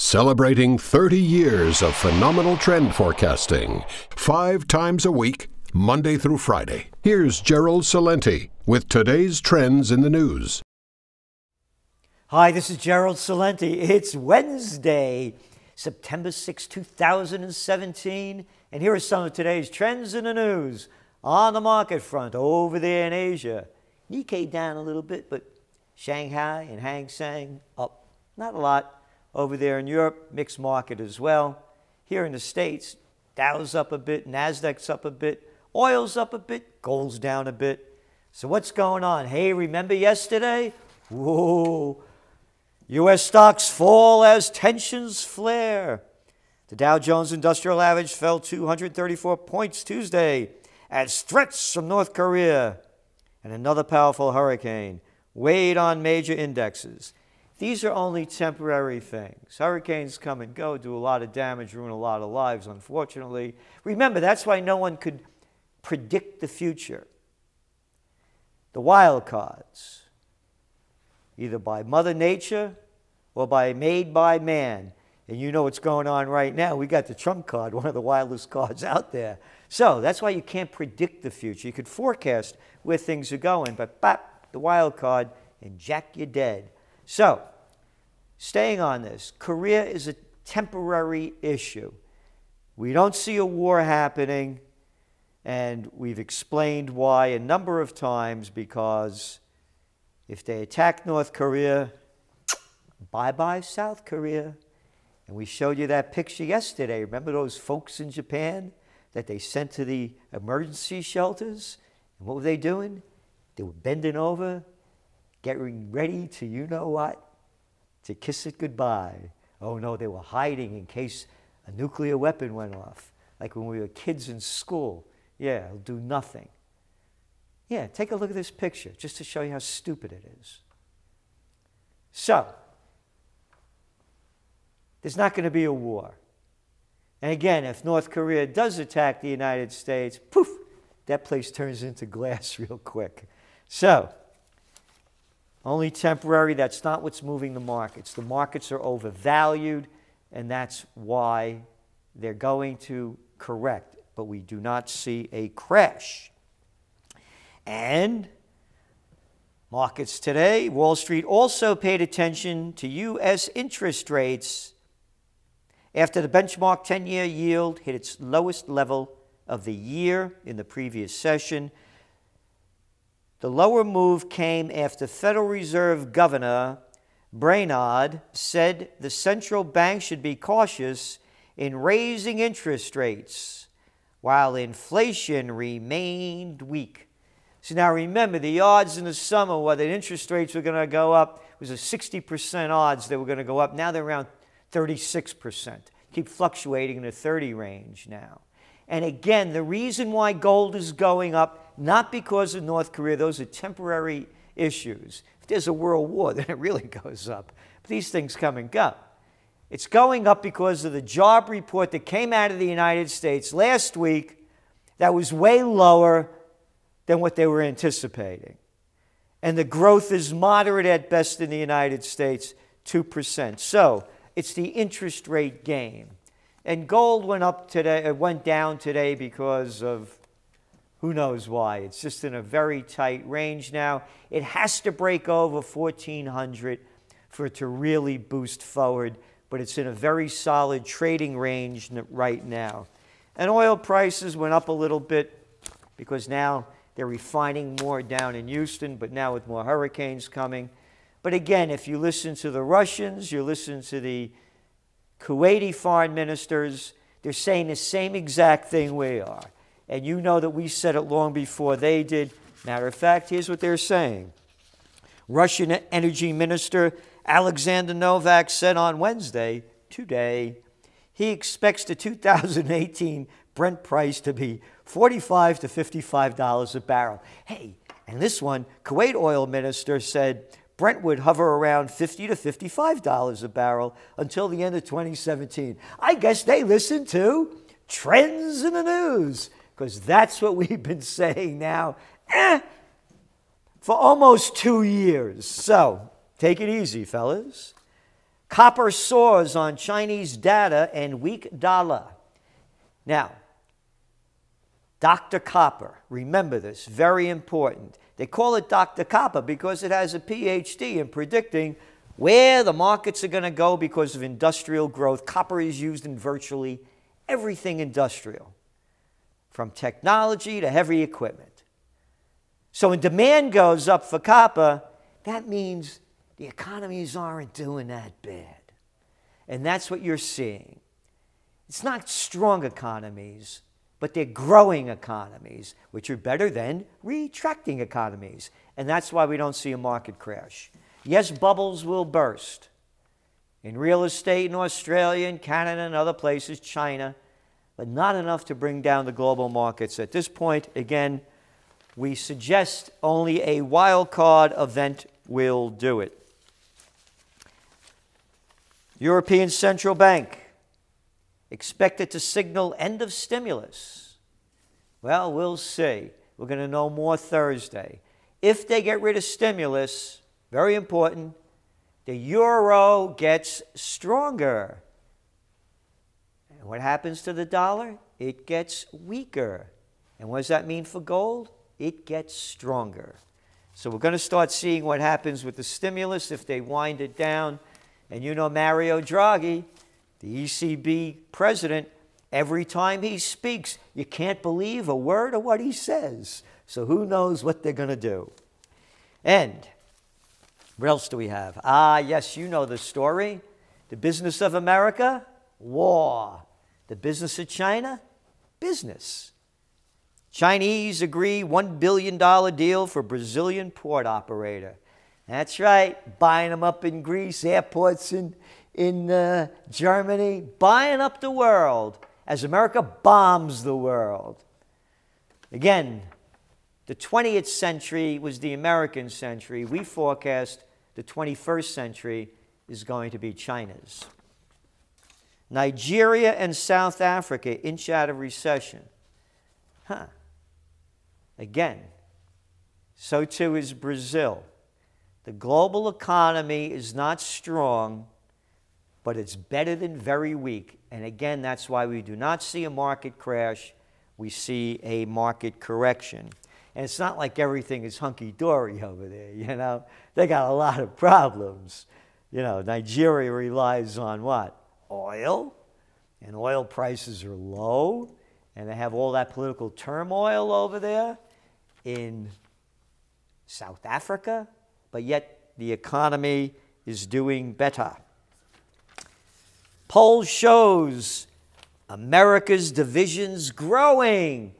Celebrating 30 years of phenomenal trend forecasting, 5 times a week, Monday through Friday. Here's Gerald Celente with today's trends in the news. Hi, this is Gerald Celente. It's Wednesday, September 6, 2017, and here are some of today's trends in the news. On the market front, over there in Asia, Nikkei down a little bit, but Shanghai and Hang Seng up. Not a lot. Over there in Europe, mixed market as well. Here in the States, Dow's up a bit, Nasdaq's up a bit, oil's up a bit, gold's down a bit. So what's going on? Hey, remember yesterday? Whoa. U.S. stocks fall as tensions flare. The Dow Jones Industrial Average fell 234 points Tuesday as threats from North Korea and another powerful hurricane weighed on major indexes. These are only temporary things. Hurricanes come and go, do a lot of damage, ruin a lot of lives, unfortunately. Remember, that's why no one could predict the future. The wild cards, either by Mother Nature or made by man. And you know what's going on right now. We got the Trump card, one of the wildest cards out there. So that's why you can't predict the future. You could forecast where things are going, but bap, the wild card, and jack, you're dead. So, staying on this, Korea is a temporary issue. We don't see a war happening, and we've explained why a number of times, because if they attack North Korea, bye-bye South Korea. And we showed you that picture yesterday. Remember those folks in Japan that they sent to the emergency shelters? And what were they doing? They were bending over, getting ready to you-know-what, to kiss it goodbye. Oh, no, they were hiding in case a nuclear weapon went off, like when we were kids in school. Yeah, it'll do nothing. Yeah, take a look at this picture, just to show you how stupid it is. So, there's not going to be a war. And again, if North Korea does attack the United States, poof, that place turns into glass real quick. So, only temporary. That's not what's moving the markets. The markets are overvalued, and that's why they're going to correct. But we do not see a crash. And markets today, Wall Street also paid attention to U.S. interest rates after the benchmark 10-year yield hit its lowest level of the year in the previous session. The lower move came after Federal Reserve Governor Brainard said the central bank should be cautious in raising interest rates while inflation remained weak. So now remember, the odds in the summer where the interest rates were going to go up was a 60% odds they were going to go up. Now they're around 36%. Keep fluctuating in the 30 range now. And again, the reason why gold is going up, not because of North Korea, those are temporary issues. If there's a world war, then it really goes up. But these things come and go. It's going up because of the job report that came out of the United States last week that was way lower than what they were anticipating. And the growth is moderate at best in the United States, 2%. So it's the interest rate game. And gold went up today, it went down today because of who knows why. It's just in a very tight range now. It has to break over 1,400 for it to really boost forward, but it's in a very solid trading range right now. And oil prices went up a little bit because now they're refining more down in Houston, but now with more hurricanes coming. But again, if you listen to the Russians, you listen to the Kuwaiti foreign ministers, they're saying the same exact thing we are. And you know that we said it long before they did. Matter of fact, here's what they're saying. Russian Energy Minister Alexander Novak said on Wednesday, today, he expects the 2018 Brent price to be $45 to $55 a barrel. Hey, and this one, Kuwait oil minister said Brent would hover around $50 to $55 a barrel until the end of 2017. I guess they listen to trends in the news, because that's what we've been saying now for almost 2 years. So take it easy, fellas. Copper soars on Chinese data and weak dollar. Now, Dr. Copper, remember this, very important. They call it Dr. Copper because it has a PhD in predicting where the markets are going to go because of industrial growth. Copper is used in virtually everything industrial, from technology to heavy equipment. So when demand goes up for copper, that means the economies aren't doing that bad. And that's what you're seeing. It's not strong economies, but they're growing economies, which are better than retracting economies. And that's why we don't see a market crash. Yes, bubbles will burst. In real estate in Australia and Canada and other places, China, but not enough to bring down the global markets. At this point, again, we suggest only a wild card event will do it. European Central Bank expected to signal end of stimulus. Well, we'll see. We're going to know more Thursday. If they get rid of stimulus, very important, the euro gets stronger. And what happens to the dollar? It gets weaker. And what does that mean for gold? It gets stronger. So we're going to start seeing what happens with the stimulus if they wind it down. And you know Mario Draghi, the ECB president, every time he speaks, you can't believe a word of what he says. So who knows what they're going to do. And what else do we have? Ah, yes, you know the story. The business of America, war. The business of China, business. Chinese agree $1 billion deal for Brazilian port operator. That's right, buying them up in Greece, airports in Germany, buying up the world as America bombs the world. Again, the 20th century was the American century. We forecast the 21st century is going to be China's. Nigeria and South Africa inch out of recession. Again, so too is Brazil. The global economy is not strong, but it's better than very weak. And again, that's why we do not see a market crash. We see a market correction. And it's not like everything is hunky-dory over there, you know. They got a lot of problems. You know, Nigeria relies on what? Oil. And oil prices are low. And they have all that political turmoil over there in South Africa. But yet the economy is doing better. Poll shows America's divisions growing.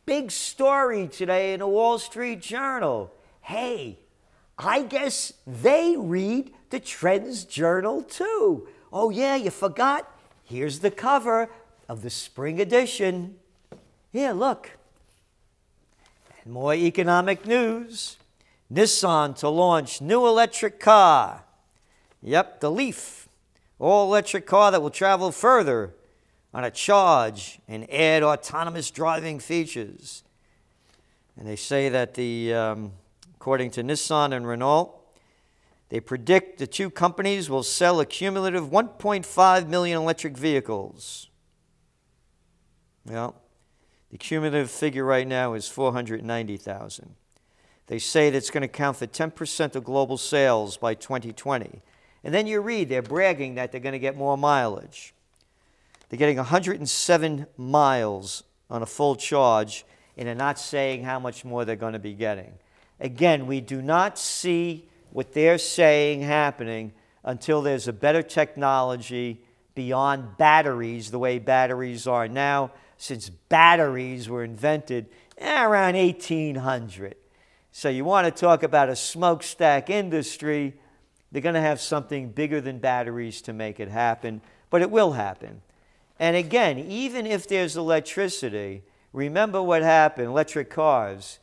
Big story today in the Wall Street Journal. Hey, I guess they read the TrendsJournal too. Oh yeah, you forgot? Here's the cover of the spring edition. Here, look. And more economic news. Nissan to launch new electric car. Yep, the Leaf. All-electric car that will travel further on a charge and add autonomous driving features. And they say that according to Nissan and Renault, they predict the two companies will sell a cumulative 1.5 million electric vehicles. Well, the cumulative figure right now is 490,000. They say that it's going to count for 10% of global sales by 2020. And then you read, they're bragging that they're going to get more mileage. They're getting 107 miles on a full charge, and they're not saying how much more they're going to be getting. Again, we do not see what they're saying happening until there's a better technology beyond batteries, the way batteries are now, since batteries were invented around 1800. So you want to talk about a smokestack industry, they're going to have something bigger than batteries to make it happen, but it will happen. And again, even if there's electricity, remember what happened, electric cars,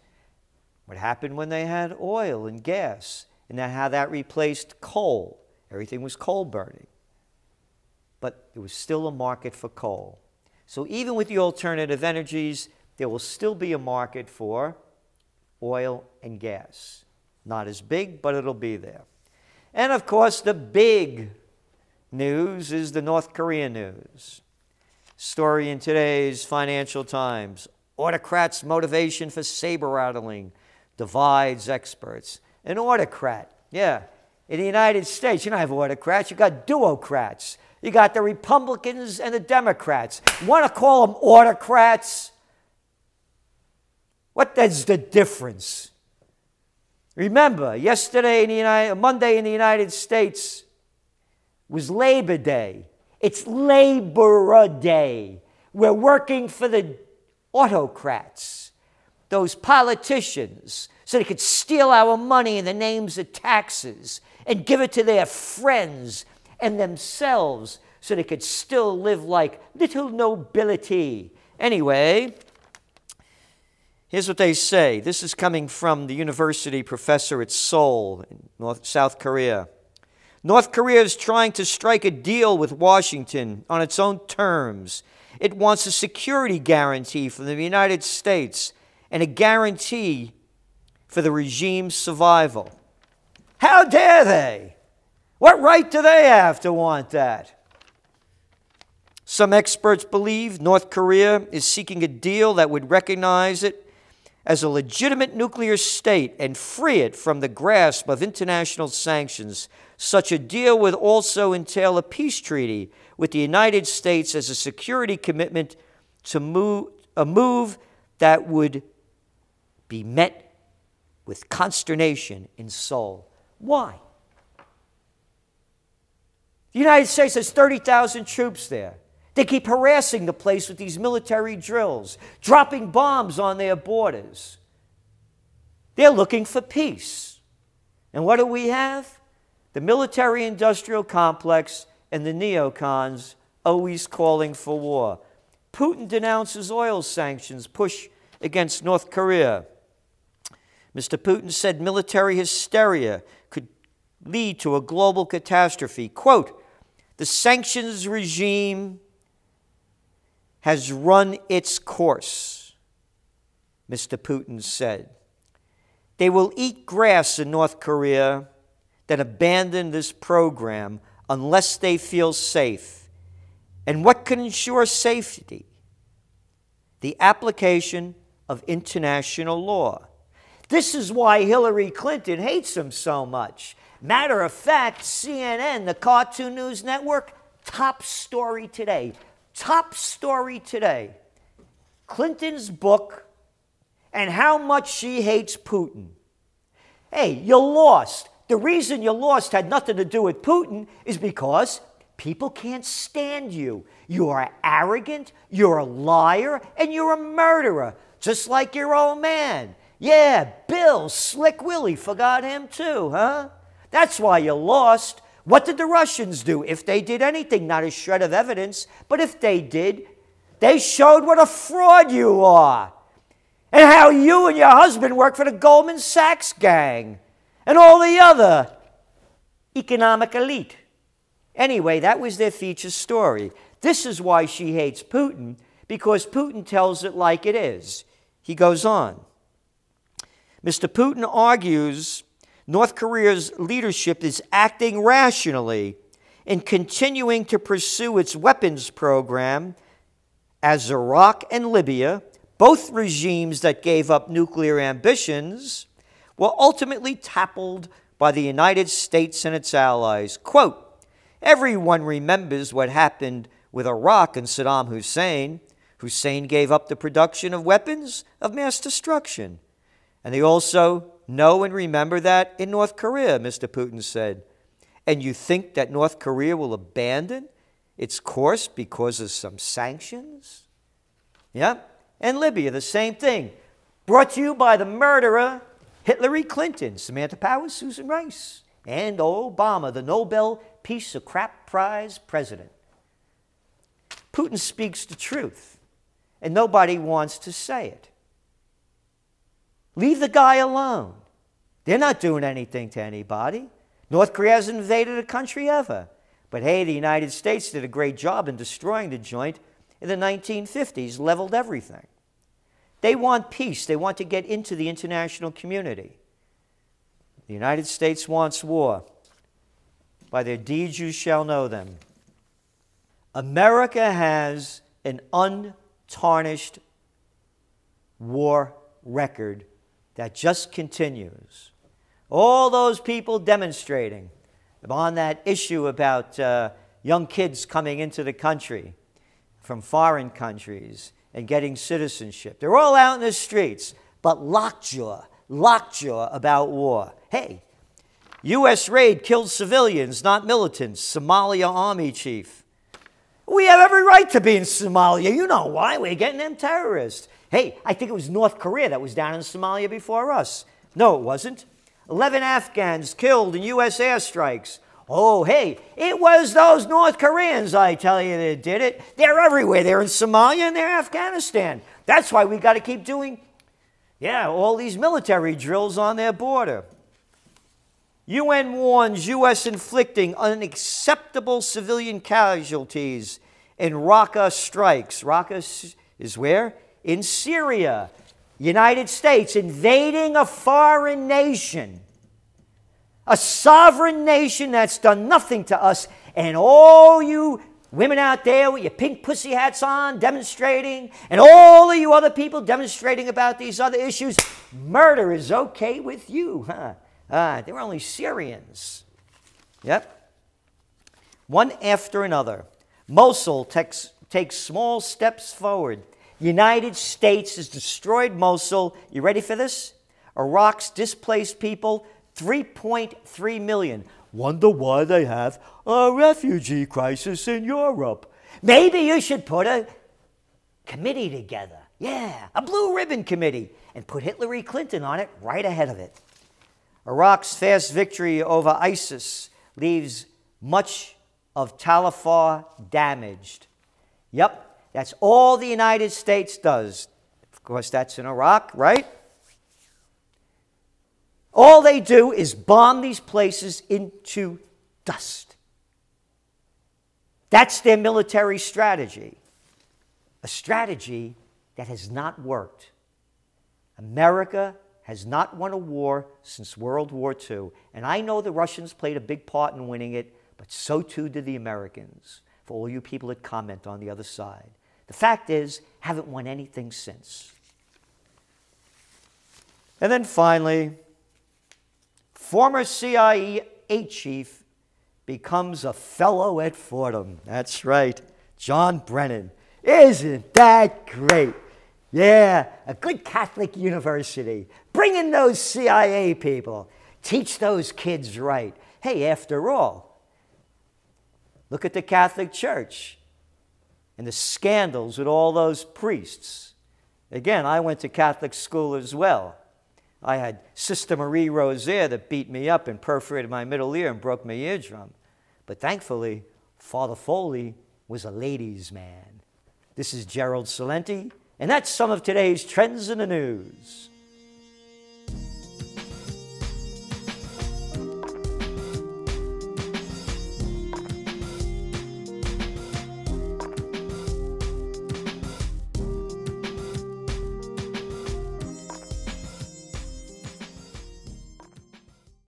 what happened when they had oil and gas, and how that replaced coal. Everything was coal burning. But there was still a market for coal. So even with the alternative energies, there will still be a market for oil and gas. Not as big, but it'll be there. And of course, the big news is the North Korean news. Story in today's Financial Times. Autocrats' motivation for saber-rattling divides experts. An autocrat, yeah. In the United States, you don't have autocrats, you got duocrats. You got the Republicans and the Democrats. You want to call them autocrats? What is the difference? Remember, Monday in the United States was Labor Day. It's Labor Day. We're working for the autocrats, those politicians, so they could steal our money in the names of taxes and give it to their friends and themselves so they could still live like little nobility. Anyway, here's what they say. This is coming from the university professor at Seoul in South Korea. North Korea is trying to strike a deal with Washington on its own terms. It wants a security guarantee from the United States and a guarantee for the regime's survival. How dare they? What right do they have to want that? Some experts believe North Korea is seeking a deal that would recognize it as a legitimate nuclear state and free it from the grasp of international sanctions. Such a deal would also entail a peace treaty with the United States as a security commitment to a move that would be met with consternation in Seoul. Why? The United States has 30,000 troops there. They keep harassing the place with these military drills, dropping bombs on their borders. They're looking for peace. And what do we have? The military-industrial complex and the neocons always calling for war. Putin denounces oil sanctions push against North Korea. Mr. Putin said military hysteria could lead to a global catastrophe. Quote, the sanctions regime has run its course, Mr. Putin said. They will eat grass in North Korea, then abandon this program unless they feel safe. And what can ensure safety? The application of international law. This is why Hillary Clinton hates him so much. Matter of fact, CNN, the Cartoon News Network, top story today. Top story today. Clinton's book and how much she hates Putin. Hey, you lost. The reason you lost had nothing to do with Putin is because people can't stand you. You are arrogant, you're a liar, and you're a murderer, just like your old man. Yeah, Bill, Slick Willie, forgot him too, huh? That's why you lost. What did the Russians do? If they did anything, not a shred of evidence, but if they did, they showed what a fraud you are and how you and your husband work for the Goldman Sachs gang and all the other economic elite. Anyway, that was their feature story. This is why she hates Putin, because Putin tells it like it is. He goes on. Mr. Putin argues North Korea's leadership is acting rationally in continuing to pursue its weapons program as Iraq and Libya, both regimes that gave up nuclear ambitions, were ultimately toppled by the United States and its allies. Quote, everyone remembers what happened with Iraq and Saddam Hussein. Hussein gave up the production of weapons of mass destruction. And they also know and remember that in North Korea, Mr. Putin said. And you think that North Korea will abandon its course because of some sanctions? Yeah. And Libya, the same thing. Brought to you by the murderer, Hillary Clinton, Samantha Power, Susan Rice, and Obama, the Nobel Peace of Crap Prize president. Putin speaks the truth, and nobody wants to say it. Leave the guy alone. They're not doing anything to anybody. North Korea hasn't invaded a country ever. But hey, the United States did a great job in destroying the joint in the 1950s, leveled everything. They want peace. They want to get into the international community. The United States wants war. By their deeds you shall know them. America has an untarnished war record that just continues. All those people demonstrating on that issue about young kids coming into the country from foreign countries and getting citizenship. They're all out in the streets, but lockjaw about war. Hey, U.S. raid killed civilians, not militants. Somalia army chief. We have every right to be in Somalia. You know why. We're getting them terrorists. Hey, I think it was North Korea that was down in Somalia before us. No, it wasn't. 11 Afghans killed in U.S. airstrikes. Oh, hey, it was those North Koreans, I tell you, that did it. They're everywhere. They're in Somalia and they're in Afghanistan. That's why we got to keep doing, all these military drills on their border. UN warns U.S. inflicting unacceptable civilian casualties in Raqqa strikes. Raqqa is where? In Syria. United States invading a foreign nation. A sovereign nation that's done nothing to us. And all you women out there with your pink pussy hats on demonstrating, and all of you other people demonstrating about these other issues, murder is okay with you, huh? They're only Syrians. Yep. One after another. Mosul takes small steps forward. United States has destroyed Mosul. You ready for this? Iraq's displaced people, 3.3 million. Wonder why they have a refugee crisis in Europe. Maybe you should put a committee together. Yeah, a blue ribbon committee. And put Hillary Clinton on it right ahead of it. Iraq's fast victory over ISIS leaves much of Tal Afar damaged. Yep, that's all the United States does. Of course, that's in Iraq, right? All they do is bomb these places into dust. That's their military strategy. A strategy that has not worked. America has not won a war since World War II. And I know the Russians played a big part in winning it, but so too did the Americans, for all you people that comment on the other side. The fact is, haven't won anything since. And then finally, former CIA chief becomes a fellow at Fordham. That's right, John Brennan. Isn't that great? Yeah, a good Catholic university. Bring in those CIA people. Teach those kids right. Hey, after all, look at the Catholic Church and the scandals with all those priests. Again, I went to Catholic school as well. I had Sister Marie Rosaire that beat me up and perforated my middle ear and broke my eardrum. But thankfully, Father Foley was a ladies' man. This is Gerald Celente, and that's some of today's trends in the news.